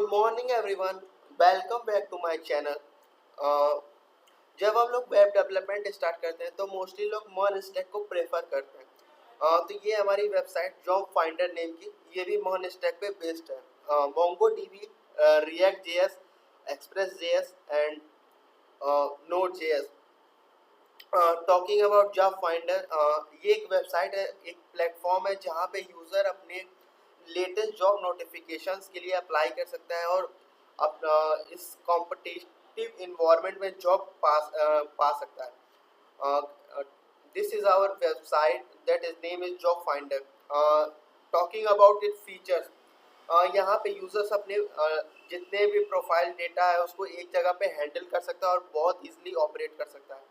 Good morning everyone, welcome back to my channel. जब हम लोग वेब डेवलपमेंट स्टार्ट करते हैं तो मोस्टली लोग मोन स्टैक को प्रेफर करते हैं। तो ये हमारी वेबसाइट जॉब फाइंडर नेम की, ये भी मोन स्टैक पे बेस्ड है। Mongo dB, react JS, express JS and node JS. Talking about job finder, ये एक वेबसाइट है, एक प्लेटफॉर्म है जहाँ पे यूज़र अपने लेटेस्ट जॉब नोटिफिकेशंस के लिए अप्लाई कर सकता है और अपना इस कॉम्पिटिटिव इन्वायरमेंट में जॉब पा सकता है। This is our website that is name is Job Finder. Talking about it features, यहाँ पे यूजर्स अपने जितने भी प्रोफाइल डेटा है उसको एक जगह पे हैंडल कर सकता है और बहुत इजीली ऑपरेट कर सकता है।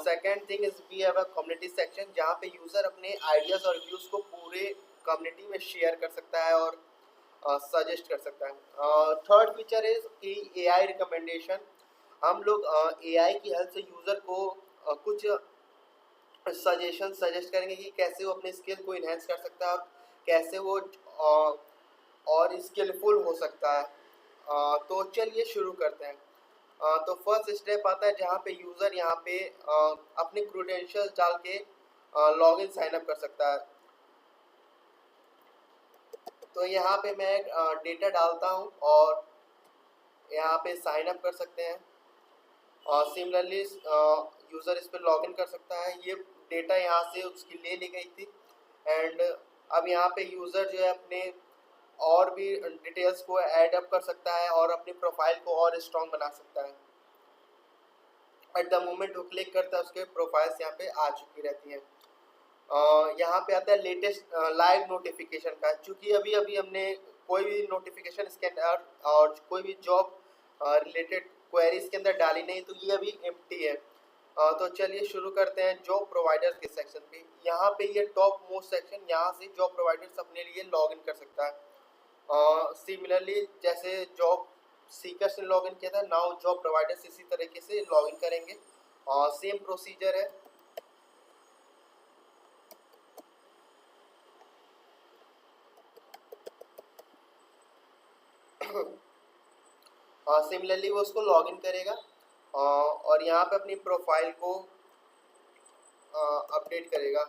Second thing is we have a community section जहाँ पे यूज़र अपने आइडियाज़ और व्यूज़ को पूरे कम्युनिटी में शेयर कर सकता है और सजेस्ट कर सकता है। थर्ड फीचर इज कि एआई रिकमेंडेशन। हम लोग एआई की हेल्प से यूज़र को कुछ सजेशन सजेस्ट करेंगे कि कैसे वो अपने स्किल को इन्हेंस कर सकता है और कैसे वो और स्किलफुल हो सकता है। तो चलिए शुरू करते हैं। तो फर्स्ट स्टेप आता है जहाँ पे यूज़र यहाँ पे अपने क्रूडेंशियल्स डाल के लॉगिन साइन अप कर सकता है। तो यहाँ पे मैं डेटा डालता हूँ और यहाँ पे साइन अप कर सकते हैं। सिमिलरली यूज़र इस पर लॉगिन कर सकता है। ये डेटा यहाँ से उसकी ले ली गई थी एंड अब यहाँ पे यूज़र जो है अपने और भी डिटेल्स को ऐड अप कर सकता है और अपनी प्रोफाइल को और स्ट्रॉन्ग बना सकता है। एट द मोमेंट वो क्लिक करता है उसके प्रोफाइल्स यहाँ पे आ चुकी रहती हैं। यहाँ पे आता है लेटेस्ट लाइव नोटिफिकेशन का, क्योंकि अभी अभी हमने कोई भी नोटिफिकेशन इसके अंदर और कोई भी जॉब रिलेटेड क्वेरी इसके अंदर डाली नहीं, तो ये अभी एम्प्टी है। तो चलिए शुरू करते हैं जॉब प्रोवाइडर्स के सेक्शन पे। यहाँ पे ये टॉप मोस्ट सेक्शन, यहाँ से जॉब प्रोवाइडर्स अपने लिए लॉग इन कर सकता है। सिमिलरली जैसे जॉब सीकर्स ने लॉग इन किया था, नाउ जॉब प्रोवाइडर्स इसी तरीके से लॉग इन करेंगे और सेम प्रोसीजर है। सिमिलरली वो उसको लॉगिन करेगा और यहाँ पे अपनी प्रोफाइल को अपडेट करेगा।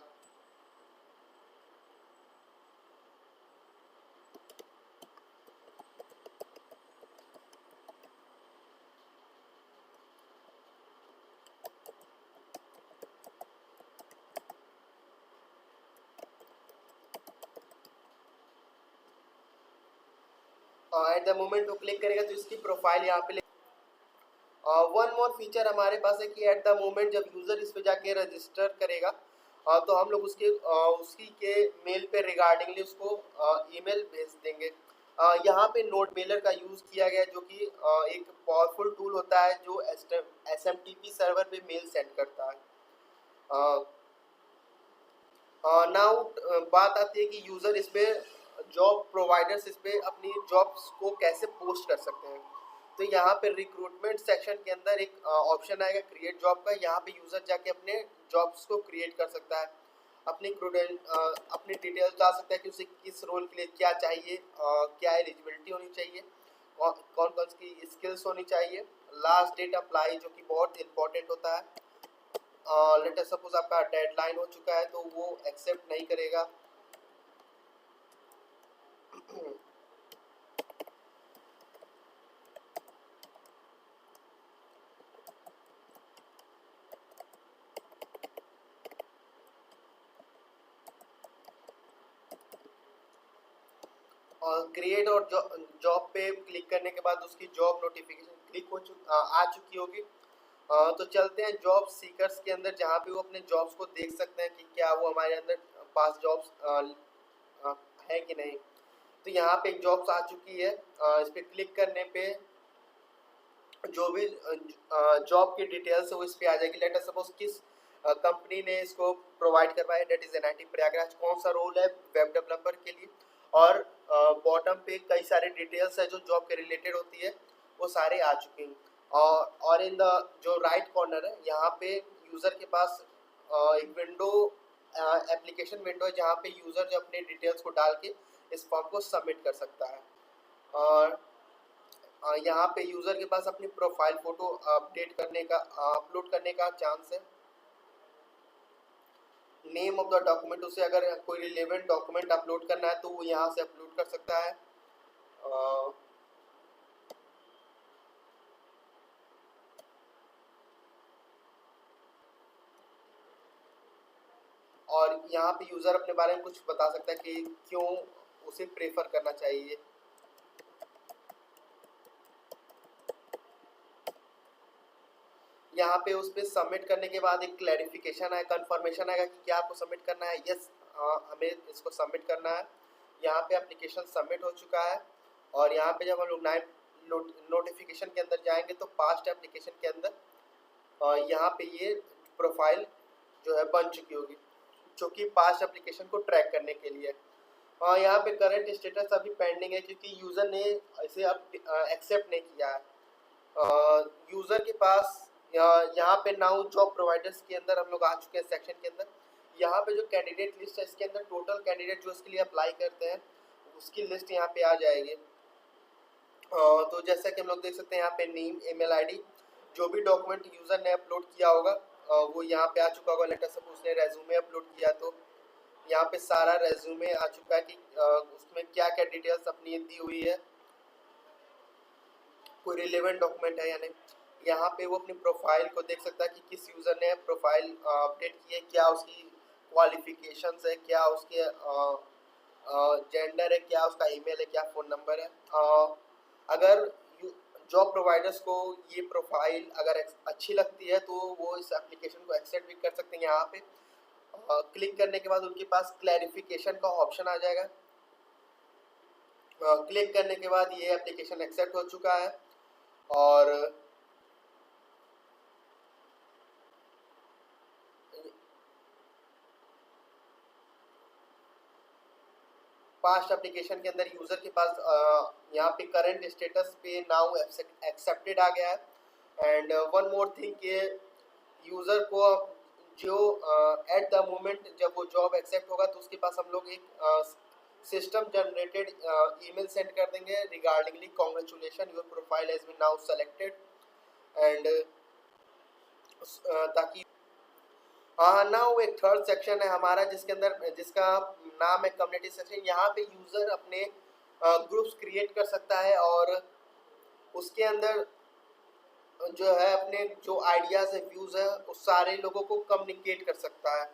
एट द मोमेंट वो क्लिक करेगा तो इसकी प्रोफाइल यहाँ पे वन मोर फीचर हमारे पास है कि एट द मोमेंट जब यूज़र इस पे जाके रजिस्टर करेगा तो हम लोग उसी के मेल पे रिगार्डिंगली उसको ईमेल भेज देंगे। यहाँ पे नोट मेलर का यूज़ किया गया जो कि एक पावरफुल टूल होता है जो SMTP सर्वर पे मेल सेंड करता है। नाउ बात आती है कि यूज़र इस पे जॉब प्रोवाइडर्स इस पे अपनी जॉब्स को कैसे पोस्ट कर सकते हैं। तो यहाँ पे रिक्रूटमेंट सेक्शन के अंदर एक ऑप्शन आएगा क्रिएट जॉब का। यहाँ पे यूज़र जाके अपने जॉब्स को क्रिएट कर सकता है, अपनी डिटेल्स डाल सकता है कि उसे किस रोल के लिए क्या चाहिए, क्या एलिजिबिलिटी होनी चाहिए, कौन कौन सी स्किल्स होनी चाहिए, लास्ट डेट अप्लाई जो कि बहुत इंपॉर्टेंट होता है। लेट अस सपोज आपका डेडलाइन हो चुका है तो वो एक्सेप्ट नहीं करेगा। और क्रिएट और जॉब पे क्लिक करने के बाद उसकी जॉब नोटिफिकेशन आ चुकी होगी। तो चलते हैं जॉब सीकर्स के अंदर जहाँ पे वो अपने जॉब्स को देख सकते हैं कि क्या वो हमारे अंदर पास जॉब्स है कि नहीं। तो यहाँ पे एक जॉब्स आ चुकी है। इस पर क्लिक करने पे जो भी जॉब की डिटेल्स है वो इस पे आ जाएगी। लेट अस सपोज किस कंपनी ने इसको प्रोवाइड करवाया, डेट इज NIT प्रयागराज, कौन सा रोल है वेब डेवलपर के लिए, और बॉटम पे कई सारे डिटेल्स है जो जॉब के रिलेटेड होती है वो सारे आ चुके हैं। और इन द जो राइट कॉर्नर है यहाँ पे यूज़र के पास एक विंडो एप्लीकेशन विंडो है जहाँ पे यूज़र जो अपने डिटेल्स को डाल के इस फॉर्म को सबमिट कर सकता है। यहाँ पे यूज़र के पास अपनी प्रोफाइल फ़ोटो अपडेट करने का अपलोड करने का चांस है। नेम ऑफ द डॉक्यूमेंट, उसे अगर कोई रिलेवेंट डॉक्यूमेंट अपलोड करना है तो वो यहाँ से अपलोड कर सकता है। अ, और यहाँ पे यूज़र अपने बारे में कुछ बता सकता है कि क्यों उसे प्रेफर करना चाहिए। यहाँ पे उस पर सबमिट करने के बाद एक क्लैरिफिकेशन है, कंफर्मेशन आएगा कि क्या आपको सबमिट करना है। यस, हमें इसको सबमिट करना है। यहाँ पे एप्लीकेशन सबमिट हो चुका है। और यहाँ पे जब हम लोग नोटिफिकेशन के अंदर जाएंगे तो पास्ट एप्लीकेशन के अंदर यहाँ पे ये प्रोफाइल जो है बन चुकी होगी, जो कि पास्ट एप्लीकेशन को ट्रैक करने के लिए। यहाँ पे करंट स्टेटस अभी पेंडिंग है क्योंकि यूज़र ने इसे अब एक्सेप्ट नहीं किया है। यूज़र के पास यहाँ पे नाउ जॉब प्रोवाइडर्स के अंदर हम लोग आ चुके हैं सेक्शन के अंदर। यहाँ पे जो कैंडिडेट लिस्ट है इसके अंदर टोटल कैंडिडेट जो इसके लिए अप्लाई करते हैं उसकी लिस्ट यहाँ पे आ जाएगी। तो जैसा कि हम लोग देख सकते हैं यहाँ पे नेम, ईमेल आईडी, जो भी डॉक्यूमेंट यूज़र ने अपलोड किया होगा वो यहाँ पे आ चुका होगा। लेटर सपोज उसने रेज्यूमे अपलोड किया तो यहाँ पे सारा रेज्यूमे आ चुका है कि उसमें क्या क्या डिटेल्स अपनी दी हुई है, कोई रिलेवेंट डॉक्यूमेंट है या नहीं। यहाँ पे वो अपनी प्रोफाइल को देख सकता है कि किस यूज़र ने प्रोफाइल अपडेट की है, क्या उसकी क्वालिफिकेशंस है, क्या उसके जेंडर है, क्या उसका ईमेल है, क्या फ़ोन नंबर है। अगर जॉब प्रोवाइडर्स को ये प्रोफाइल अगर अच्छी लगती है तो वो इस एप्लीकेशन को एक्सेप्ट भी कर सकते हैं। यहाँ पे क्लिक करने के बाद उनके पास क्लैरिफिकेशन का ऑप्शन आ जाएगा। क्लिक करने के बाद ये एप्लीकेशन एक्सेप्ट हो चुका है। और पास्ट एप्लीकेशन के अंदर यूज़र के पास यहाँ पे करंट स्टेटस पे नाउ एक्सेप्टेड आ गया है। एंड वन मोर थिंग कि यूज़र को जो एट द मोमेंट जब वो जॉब एक्सेप्ट होगा तो उसके पास हम लोग एक सिस्टम जनरेटेड ईमेल सेंड कर देंगे regardingly congratulation your profile has been now selected. And ताकि हाँ ना, वो एक थर्ड सेक्शन है हमारा जिसका नाम है कम्युनिटी सेक्शन। यहाँ पे यूज़र अपने ग्रुप्स क्रिएट कर सकता है और उसके अंदर जो है अपने जो आइडियाज़ है, व्यूज़ है, उस सारे लोगों को कम्युनिकेट कर सकता है।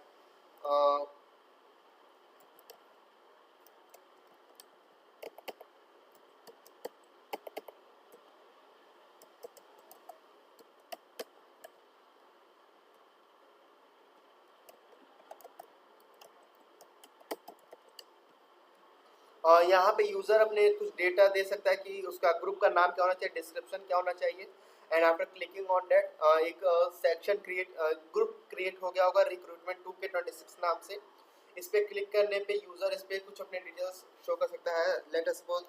यहाँ पे यूज़र अपने कुछ डेटा दे सकता है कि उसका ग्रुप का नाम क्या होना चाहिए, डिस्क्रिप्शन क्या होना चाहिए। And after clicking on that एक सेक्शन ग्रुप क्रिएट हो गया होगा रिक्रूटमेंट 2K26 नाम से। इस पर क्लिक करने पे यूज़र इस पर कुछ अपने डिटेल्स शो कर सकता है। Let us suppose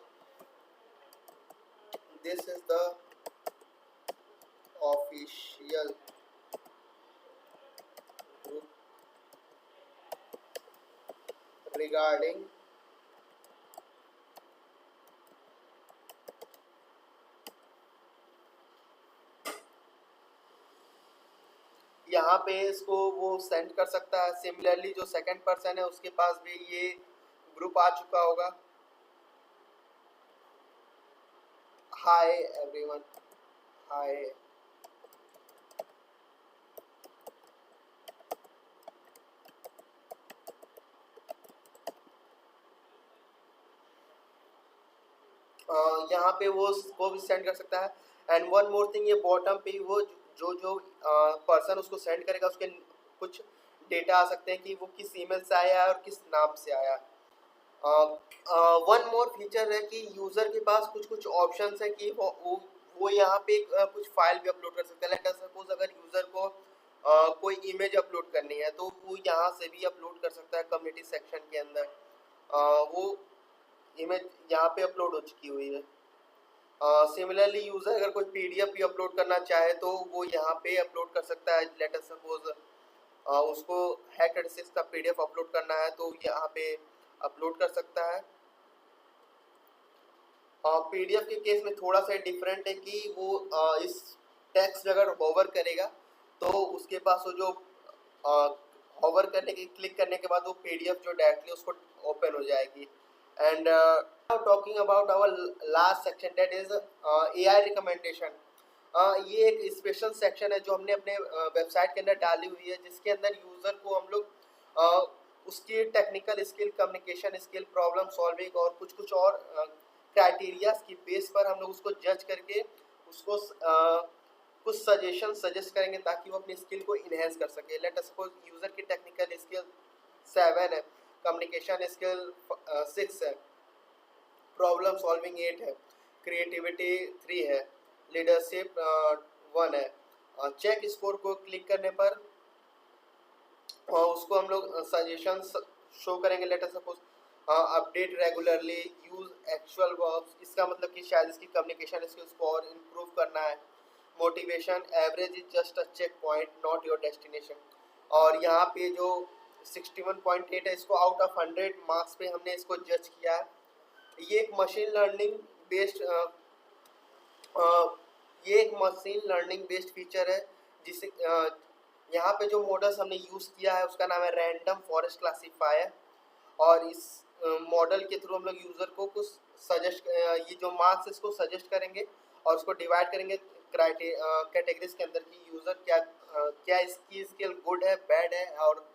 this is the official group regarding यहाँ पे इसको वो सेंड कर सकता है। सिमिलरली जो सेकंड पर्सन है उसके पास भी ये ग्रुप आ चुका होगा। हाय एवरीवन, हाय। यहाँ पे वो भी सेंड कर सकता है। एंड वन मोर थिंग, ये बॉटम पे वो जो पर्सन उसको सेंड करेगा उसके कुछ डेटा आ सकते हैं कि वो किस ईमेल से आया है और किस नाम से आया है। वन मोर फीचर है कि यूज़र के पास कुछ कुछ ऑप्शंस है कि वो यहाँ पे कुछ फाइल भी अपलोड कर सकता है। लेट अस सपोज अगर यूज़र को कोई इमेज अपलोड करनी है तो वो यहाँ से भी अपलोड कर सकता है कम्युनिटी सेक्शन के अंदर। वो इमेज यहाँ पे अपलोड हो चुकी हुई है। सिमिलरली यूज़र अगर कोई पीडीएफ भी अपलोड करना चाहे तो वो यहाँ पे अपलोड कर सकता है। लेट अस सपोज उसको Hack36 का पीडीएफ अपलोड करना है तो यहाँ पे अपलोड कर सकता है। पीडीएफ के केस में थोड़ा सा डिफरेंट है कि वो इस टेक्स्ट अगर होवर करेगा तो उसके पास वो जो होवर करने के क्लिक करने के बाद वो पीडीएफ जो डायरेक्टली उसको ओपन हो जाएगी। And now talking about our last section that is AI recommendation. ये एक स्पेशल सेक्शन है जो हमने अपने वेबसाइट के अंदर डाली हुई है, जिसके अंदर यूज़र को हम लोग उसकी technical skill, communication skill, problem solving और कुछ कुछ और क्राइटेरियाज की बेस पर हम लोग उसको जज करके उसको कुछ सजेशन सजेस्ट करेंगे ताकि वो अपनी स्किल को इन्हेंस कर सके। लेट अस सपोज यूज़र की टेक्निकल स्किल 7 है, कम्युनिकेशन स्किल 6 है, प्रॉब्लम सॉल्विंग 8 है, क्रिएटिविटी 3 है, लीडरशिप 1 है। चेक स्कोर को क्लिक करने पर उसको हम लोग सजेशंस शो करेंगे। Let us suppose update regularly, use actual verbs, इसका मतलब कि शायद इसकी कम्युनिकेशन स्किल्स को और इम्प्रूव करना है। Motivation, average is just a check point not your destination. और यहाँ पे जो 61.8 है, इसको आउट ऑफ 100 मार्क्स पे हमने इसको जज किया है। ये एक मशीन लर्निंग बेस्ड फीचर है जिसे यहाँ पे जो मॉडल्स हमने यूज़ किया है उसका नाम है रैंडम फॉरेस्ट क्लासीफायर। और इस मॉडल के थ्रू हम लोग यूज़र को कुछ सजेस्ट, ये जो मार्क्स इसको सजेस्ट करेंगे और उसको डिवाइड करेंगे कैटेगरीज के अंदर कि यूज़र क्या इसकी स्किल गुड है, बैड है और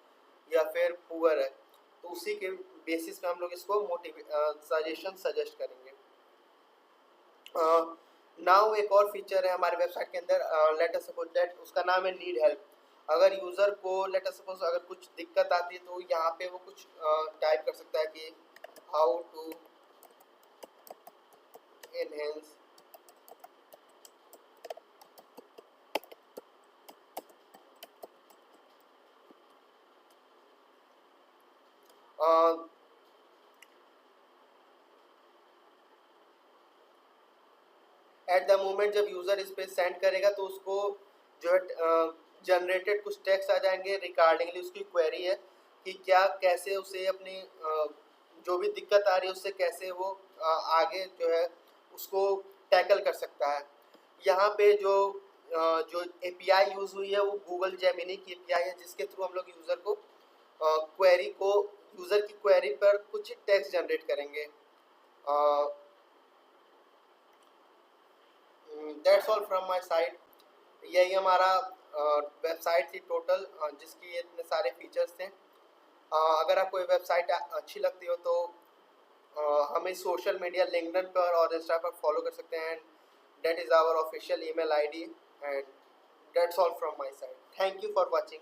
या फिर पुअर है। तो उसी के बेसिस पे हम लोग इसको सजेशन सजेस्ट करेंगे। नाउ एक और फीचर है हमारे वेबसाइट के अंदर, लेट अस सपोज दैट उसका नाम है नीड हेल्प। अगर यूज़र को लेट अस सपोज अगर कुछ दिक्कत आती है तो यहाँ पे वो कुछ टाइप कर सकता है कि how to enhance at the moment जब यूज़र इस पे सेंड करेगा तो उसको जो है जनरेटेड कुछ टेक्स्ट आ जाएंगे रिगार्डिंगली उसकी क्वेरी है कि क्या कैसे उसे अपनी जो भी दिक्कत आ रही है उससे कैसे वो आगे जो है उसको टैकल कर सकता है। यहाँ पे जो एपीआई यूज़ हुई है वो गूगल जेमिनी की एपीआई है, जिसके थ्रू हम लोग यूज़र की क्वेरी पर कुछ टेक्स्ट जनरेट करेंगे। That's all from my side. यही हमारा वेबसाइट थी टोटल, जिसकी इतने सारे फीचर्स थे। अगर आपको ये वेबसाइट अच्छी लगती हो तो हमें सोशल मीडिया लिंक्डइन पर और इंस्टा पर फॉलो कर सकते हैं। That is our official email ID and that's all from my side. Thank you for watching.